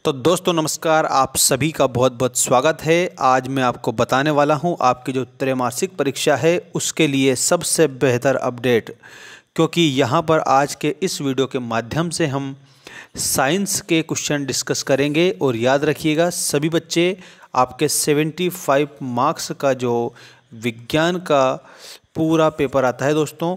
तो दोस्तों नमस्कार, आप सभी का बहुत बहुत स्वागत है। आज मैं आपको बताने वाला हूं आपकी जो त्रैमासिक परीक्षा है उसके लिए सबसे बेहतर अपडेट, क्योंकि यहां पर आज के इस वीडियो के माध्यम से हम साइंस के क्वेश्चन डिस्कस करेंगे। और याद रखिएगा सभी बच्चे, आपके 75 मार्क्स का जो विज्ञान का पूरा पेपर आता है दोस्तों,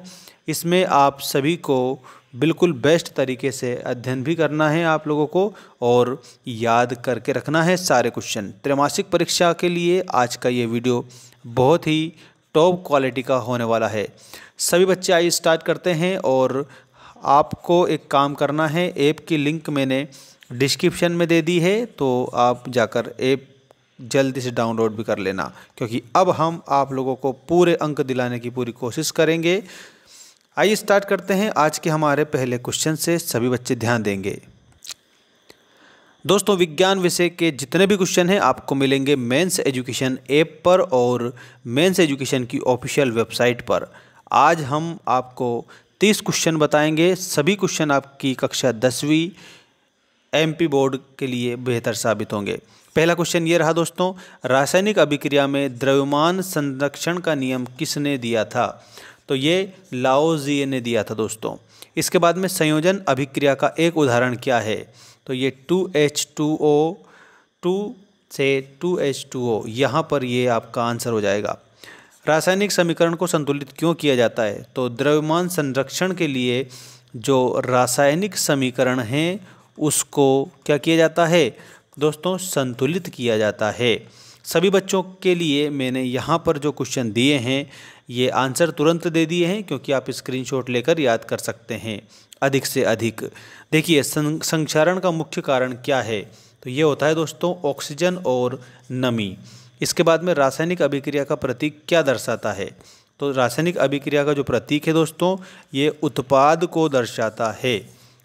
इसमें आप सभी को बिल्कुल बेस्ट तरीके से अध्ययन भी करना है आप लोगों को और याद करके रखना है सारे क्वेश्चन। त्रैमासिक परीक्षा के लिए आज का ये वीडियो बहुत ही टॉप क्वालिटी का होने वाला है। सभी बच्चे आइए स्टार्ट करते हैं। और आपको एक काम करना है, ऐप की लिंक मैंने डिस्क्रिप्शन में दे दी है, तो आप जाकर ऐप जल्दी से डाउनलोड भी कर लेना, क्योंकि अब हम आप लोगों को पूरे अंक दिलाने की पूरी कोशिश करेंगे। आइए स्टार्ट करते हैं आज के हमारे पहले क्वेश्चन से। सभी बच्चे ध्यान देंगे। दोस्तों विज्ञान विषय के जितने भी क्वेश्चन हैं आपको मिलेंगे मेंस एजुकेशन ऐप पर और मेंस एजुकेशन की ऑफिशियल वेबसाइट पर। आज हम आपको 30 क्वेश्चन बताएंगे। सभी क्वेश्चन आपकी कक्षा 10वीं एमपी बोर्ड के लिए बेहतर साबित होंगे। पहला क्वेश्चन ये रहा दोस्तों, रासायनिक अभिक्रिया में द्रव्यमान संरक्षण का नियम किसने दिया था? तो ये लाओजी ने दिया था दोस्तों। इसके बाद में संयोजन अभिक्रिया का एक उदाहरण क्या है? तो ये 2H2O 2 से 2H2O, यहाँ पर ये आपका आंसर हो जाएगा। रासायनिक समीकरण को संतुलित क्यों किया जाता है? तो द्रव्यमान संरक्षण के लिए जो रासायनिक समीकरण हैं उसको क्या किया जाता है दोस्तों? संतुलित किया जाता है। सभी बच्चों के लिए मैंने यहाँ पर जो क्वेश्चन दिए हैं ये आंसर तुरंत दे दिए हैं, क्योंकि आप स्क्रीनशॉट लेकर याद कर सकते हैं अधिक से अधिक। देखिए संक्षारण का मुख्य कारण क्या है? तो ये होता है दोस्तों ऑक्सीजन और नमी। इसके बाद में रासायनिक अभिक्रिया का प्रतीक क्या दर्शाता है? तो रासायनिक अभिक्रिया का जो प्रतीक है दोस्तों ये उत्पाद को दर्शाता है,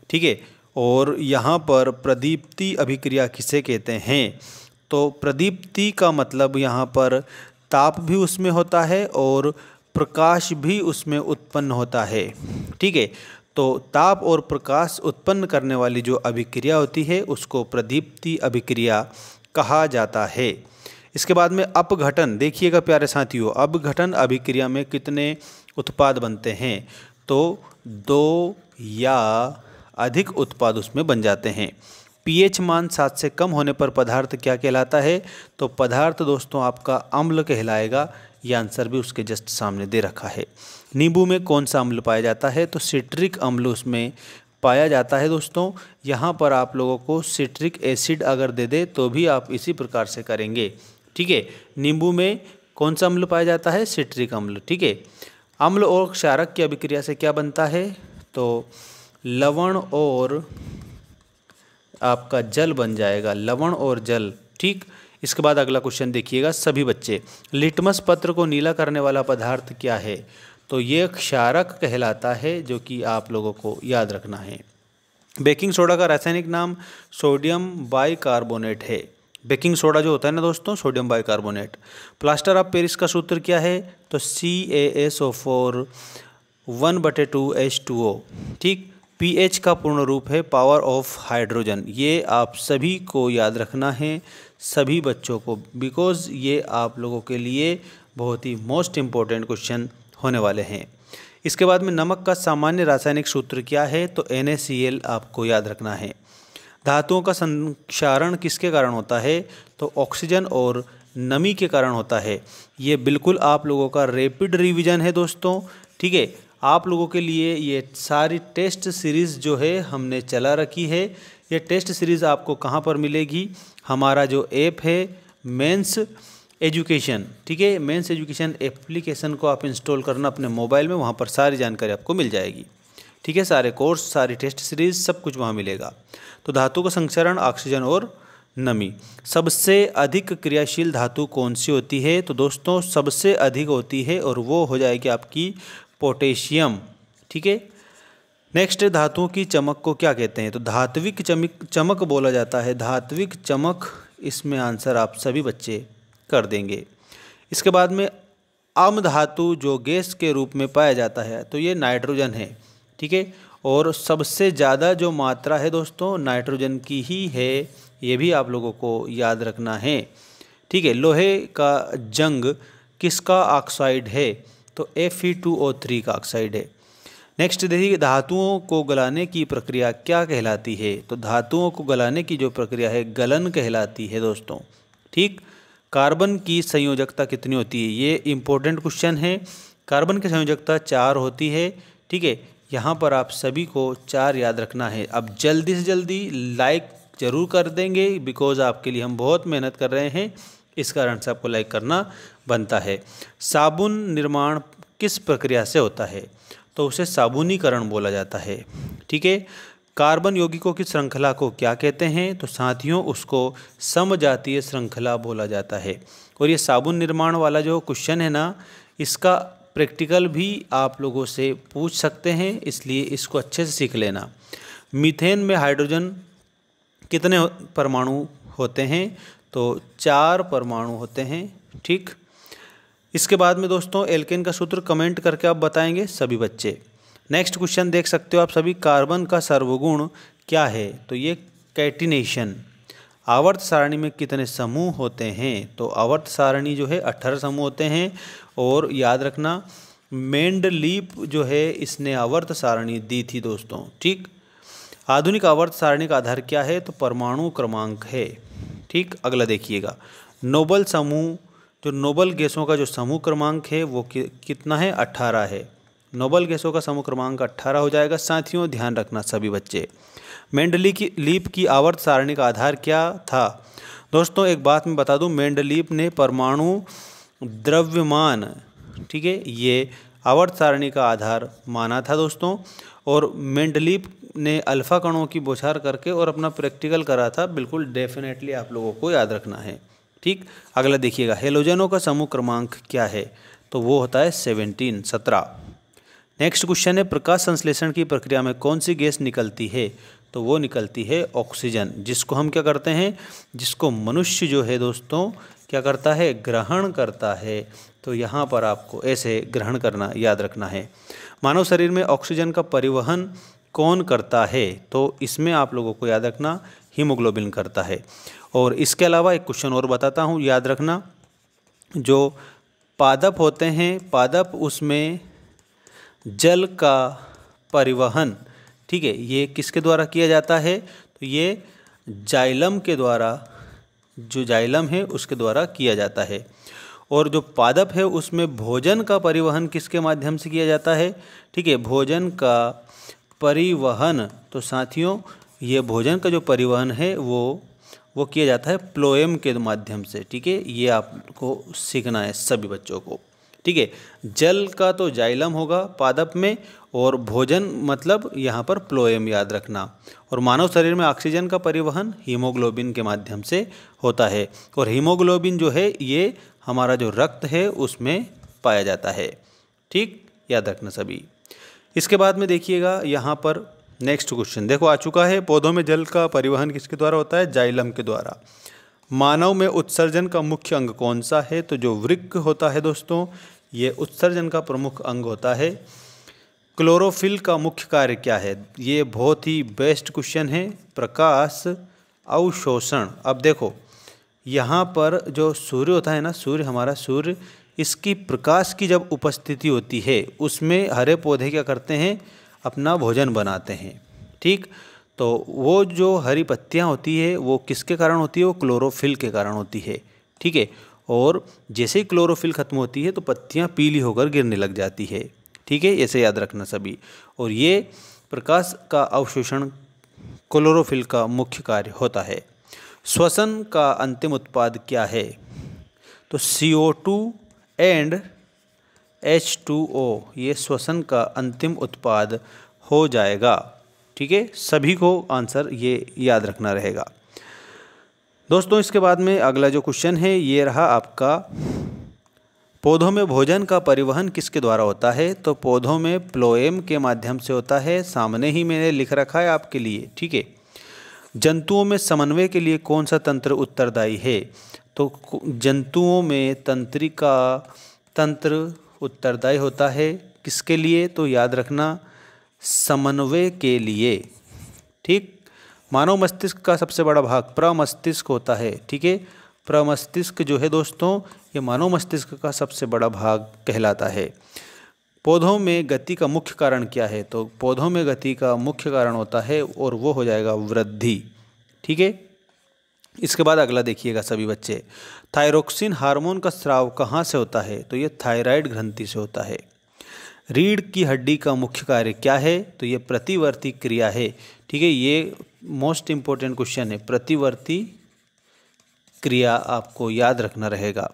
ठीक है। और यहाँ पर प्रदीप्ति अभिक्रिया किसे कहते हैं? तो प्रदीप्ति का मतलब यहाँ पर ताप भी उसमें होता है और प्रकाश भी उसमें उत्पन्न होता है, ठीक है। तो ताप और प्रकाश उत्पन्न करने वाली जो अभिक्रिया होती है उसको प्रदीप्ति अभिक्रिया कहा जाता है। इसके बाद में अपघटन, देखिएगा प्यारे साथियों, अपघटन अभिक्रिया में कितने उत्पाद बनते हैं? तो 2 या अधिक उत्पाद उसमें बन जाते हैं। pH मान 7 से कम होने पर पदार्थ क्या कहलाता है? तो पदार्थ दोस्तों आपका अम्ल कहलाएगा। ये आंसर भी उसके जस्ट सामने दे रखा है। नींबू में कौन सा अम्ल पाया जाता है? तो सिट्रिक अम्ल उसमें पाया जाता है दोस्तों। यहाँ पर आप लोगों को सिट्रिक एसिड अगर दे दे तो भी आप इसी प्रकार से करेंगे, ठीक है। नींबू में कौन सा अम्ल पाया जाता है? सिट्रिक अम्ल, ठीक है। अम्ल और क्षारक की अभिक्रिया से क्या बनता है? तो लवण और आपका जल बन जाएगा, लवण और जल, ठीक। इसके बाद अगला क्वेश्चन देखिएगा सभी बच्चे, लिटमस पत्र को नीला करने वाला पदार्थ क्या है? तो ये क्षारक कहलाता है, जो कि आप लोगों को याद रखना है। बेकिंग सोडा का रासायनिक नाम सोडियम बाइकार्बोनेट है। बेकिंग सोडा जो होता है ना दोस्तों, sodium bicarbonate. Plaster of Paris का सूत्र क्या है? तो CaSO4 1/2H2O, ठीक। pH का पूर्ण रूप है पावर ऑफ हाइड्रोजन। ये आप सभी को याद रखना है, सभी बच्चों को, बिकॉज ये आप लोगों के लिए बहुत ही मोस्ट इम्पोर्टेंट क्वेश्चन होने वाले हैं। इसके बाद में नमक का सामान्य रासायनिक सूत्र क्या है? तो NaCl आपको याद रखना है। धातुओं का संक्षारण किसके कारण होता है? तो ऑक्सीजन और नमी के कारण होता है। ये बिल्कुल आप लोगों का रैपिड रिवीजन है दोस्तों, ठीक है। आप लोगों के लिए ये सारी टेस्ट सीरीज़ जो है हमने चला रखी है। ये टेस्ट सीरीज़ आपको कहाँ पर मिलेगी? हमारा जो ऐप है मेंस एजुकेशन, ठीक है। मेंस एजुकेशन एप्लीकेशन को आप इंस्टॉल करना अपने मोबाइल में, वहाँ पर सारी जानकारी आपको मिल जाएगी, ठीक है। सारे कोर्स, सारी टेस्ट सीरीज़, सब कुछ वहाँ मिलेगा। तो धातु का संक्षारण ऑक्सीजन और नमी। सबसे अधिक क्रियाशील धातु कौन सी होती है? तो दोस्तों सबसे अधिक होती है और वो हो जाएगी आपकी पोटेशियम, ठीक है। नेक्स्ट, धातुओं की चमक को क्या कहते हैं? तो धात्विक चमक बोला जाता है। धात्विक चमक, इसमें आंसर आप सभी बच्चे कर देंगे। इसके बाद में आम धातु जो गैस के रूप में पाया जाता है, तो ये नाइट्रोजन है, ठीक है। और सबसे ज़्यादा जो मात्रा है दोस्तों नाइट्रोजन की ही है, ये भी आप लोगों को याद रखना है। ठीक है, लोहे का जंग किसका ऑक्साइड है? तो Fe2O3 का ऑक्साइड है। नेक्स्ट देखिए, धातुओं को गलाने की प्रक्रिया क्या कहलाती है? तो धातुओं को गलाने की जो प्रक्रिया है गलन कहलाती है दोस्तों। ठीक, कार्बन की संयोजकता कितनी होती है? ये इम्पोर्टेंट क्वेश्चन है। कार्बन की संयोजकता 4 होती है। ठीक है, यहाँ पर आप सभी को 4 याद रखना है। अब जल्दी से जल्दी लाइक ज़रूर कर देंगे, बिकॉज आपके लिए हम बहुत मेहनत कर रहे हैं, इस कारण से आपको लाइक करना बनता है। साबुन निर्माण किस प्रक्रिया से होता है? तो उसे साबुनीकरण बोला जाता है। ठीक है, कार्बन यौगिकों की श्रृंखला को क्या कहते हैं? तो साथियों उसको समजातीय श्रृंखला बोला जाता है। और ये साबुन निर्माण वाला जो क्वेश्चन है ना, इसका प्रैक्टिकल भी आप लोगों से पूछ सकते हैं, इसलिए इसको अच्छे से सीख लेना। मीथेन में हाइड्रोजन कितने परमाणु होते हैं? तो 4 परमाणु होते हैं। ठीक, इसके बाद में दोस्तों एल्केन का सूत्र कमेंट करके आप बताएंगे सभी बच्चे। नेक्स्ट क्वेश्चन देख सकते हो आप सभी, कार्बन का सर्वगुण क्या है? तो ये कैटिनेशन। आवर्त सारणी में कितने समूह होते हैं? तो आवर्त सारणी जो है 18 समूह होते हैं। और याद रखना मेंडलीप जो है इसने आवर्त सारणी दी थी दोस्तों। ठीक, आधुनिक आवर्त सारणी का आधार क्या है? तो परमाणु क्रमांक है। ठीक, अगला देखिएगा, नोबल समूह, जो नोबल गैसों का जो समूह क्रमांक है वो कितना है? 18 है। नोबल गैसों का समूह क्रमांक 18 हो जाएगा। साथियों ध्यान रखना सभी बच्चे, मेंडलीप की आवर्त सारणी का आधार क्या था? दोस्तों एक बात मैं बता दूं, मेंडलीप ने परमाणु द्रव्यमान, ठीक है, ये आवर्त सारणी का आधार माना था दोस्तों। और मेंडलीप ने अल्फा कणों की बौछार करके और अपना प्रैक्टिकल करा था। बिल्कुल डेफिनेटली आप लोगों को याद रखना है। ठीक, अगला देखिएगा, हेलोजनों का समूह क्रमांक क्या है? तो वो होता है 17। नेक्स्ट क्वेश्चन है, प्रकाश संश्लेषण की प्रक्रिया में कौन सी गैस निकलती है? तो वो निकलती है ऑक्सीजन, जिसको हम क्या करते हैं, जिसको मनुष्य जो है दोस्तों क्या करता है? ग्रहण करता है। तो यहाँ पर आपको ऐसे ग्रहण करना याद रखना है। मानव शरीर में ऑक्सीजन का परिवहन कौन करता है? तो इसमें आप लोगों को याद रखना हीमोग्लोबिन करता है। और इसके अलावा एक क्वेश्चन और बताता हूँ, याद रखना, जो पादप होते हैं, पादप उसमें जल का परिवहन, ठीक है, ये किसके द्वारा किया जाता है? तो ये जाइलम के द्वारा, जो जाइलम है उसके द्वारा किया जाता है। और जो पादप है उसमें भोजन का परिवहन किसके माध्यम से किया जाता है? ठीक है, भोजन का परिवहन, तो साथियों ये भोजन का जो परिवहन है वो किया जाता है प्लोएम के माध्यम से। ठीक है, ये आपको सीखना है सभी बच्चों को। ठीक है, जल का तो जाइलम होगा पादप में, और भोजन मतलब यहाँ पर प्लोएम याद रखना। और मानव शरीर में ऑक्सीजन का परिवहन हीमोग्लोबिन के माध्यम से होता है। और हीमोग्लोबिन जो है ये हमारा जो रक्त है उसमें पाया जाता है। ठीक, याद रखना सभी। इसके बाद में देखिएगा यहाँ पर नेक्स्ट क्वेश्चन देखो आ चुका है, पौधों में जल का परिवहन किसके द्वारा होता है? जाइलम के द्वारा। मानव में उत्सर्जन का मुख्य अंग कौन सा है? तो जो वृक्क होता है दोस्तों, ये उत्सर्जन का प्रमुख अंग होता है। क्लोरोफिल का मुख्य कार्य क्या है? ये बहुत ही बेस्ट क्वेश्चन है, प्रकाश अवशोषण। अब देखो यहाँ पर जो सूर्य होता है ना, सूर्य हमारा सूर्य, इसकी प्रकाश की जब उपस्थिति होती है उसमें हरे पौधे क्या करते हैं? अपना भोजन बनाते हैं। ठीक, तो वो जो हरी पत्तियाँ होती है वो किसके कारण होती है? वो क्लोरोफिल के कारण होती है। ठीक है, और जैसे ही क्लोरोफिल खत्म होती है तो पत्तियाँ पीली होकर गिरने लग जाती है। ठीक है, ऐसे याद रखना सभी। और ये प्रकाश का अवशोषण क्लोरोफिल का मुख्य कार्य होता है। श्वसन का अंतिम उत्पाद क्या है? तो CO2 एंड H2O, ये श्वसन का अंतिम उत्पाद हो जाएगा। ठीक है, सभी को आंसर ये याद रखना रहेगा दोस्तों। इसके बाद में अगला जो क्वेश्चन है ये रहा आपका, पौधों में भोजन का परिवहन किसके द्वारा होता है? तो पौधों में प्लोएम के माध्यम से होता है, सामने ही मैंने लिख रखा है आपके लिए। ठीक है, जंतुओं में समन्वय के लिए कौन सा तंत्र उत्तरदायी है? तो जंतुओं में तंत्रिका तंत्र उत्तरदायी होता है किसके लिए? तो याद रखना समन्वय के लिए। ठीक, मानव मस्तिष्क का सबसे बड़ा भाग प्रमस्तिष्क होता है। ठीक है, प्रमस्तिष्क जो है दोस्तों, ये मानव मस्तिष्क का सबसे बड़ा भाग कहलाता है। पौधों में गति का मुख्य कारण क्या है? तो पौधों में गति का मुख्य कारण होता है और वो हो जाएगा वृद्धि। ठीक है, इसके बाद अगला देखिएगा सभी बच्चे, थायरोक्सिन हार्मोन का स्राव कहाँ से होता है? तो ये थायराइड ग्रंथि से होता है। रीढ़ की हड्डी का मुख्य कार्य क्या है? तो ये प्रतिवर्ती क्रिया है। ठीक है, ये मोस्ट इम्पोर्टेंट क्वेश्चन है, प्रतिवर्ती क्रिया आपको याद रखना रहेगा।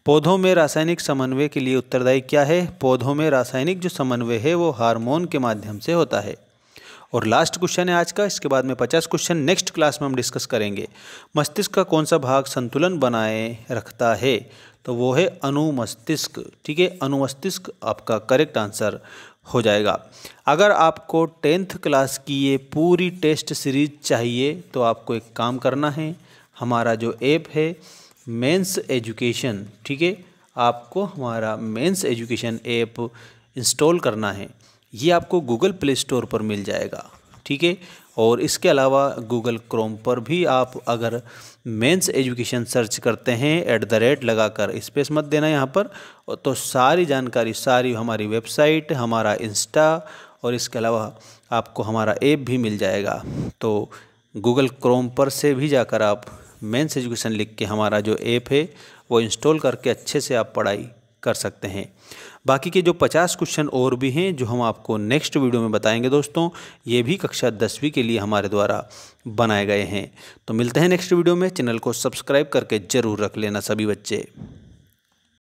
पौधों में रासायनिक समन्वय के लिए उत्तरदायी क्या है? पौधों में रासायनिक जो समन्वय है वो हार्मोन के माध्यम से होता है। और लास्ट क्वेश्चन है आज का, इसके बाद में 50 क्वेश्चन नेक्स्ट क्लास में हम डिस्कस करेंगे। मस्तिष्क का कौन सा भाग संतुलन बनाए रखता है? तो वो है अनुमस्तिष्क। ठीक है, अनुमस्तिष्क आपका करेक्ट आंसर हो जाएगा। अगर आपको 10th क्लास की ये पूरी टेस्ट सीरीज चाहिए तो आपको एक काम करना है, हमारा जो ऐप है मेंस एजुकेशन, ठीक है, आपको हमारा मेंस एजुकेशन ऐप इंस्टॉल करना है। ये आपको गूगल प्ले स्टोर पर मिल जाएगा। ठीक है, और इसके अलावा गूगल क्रोम पर भी आप अगर मेंस एजुकेशन सर्च करते हैं @ लगाकर, स्पेस मत देना यहाँ पर, तो सारी जानकारी, सारी हमारी वेबसाइट, हमारा इंस्टा और इसके अलावा आपको हमारा ऐप भी मिल जाएगा। तो गूगल क्रोम पर से भी जाकर आप मेंस एजुकेशन लिख के हमारा जो ऐप है वो इंस्टॉल करके अच्छे से आप पढ़ाई कर सकते हैं। बाकी के जो 50 क्वेश्चन और भी हैं जो हम आपको नेक्स्ट वीडियो में बताएंगे दोस्तों, ये भी कक्षा 10वीं के लिए हमारे द्वारा बनाए गए हैं। तो मिलते हैं नेक्स्ट वीडियो में। चैनल को सब्सक्राइब करके ज़रूर रख लेना सभी बच्चे।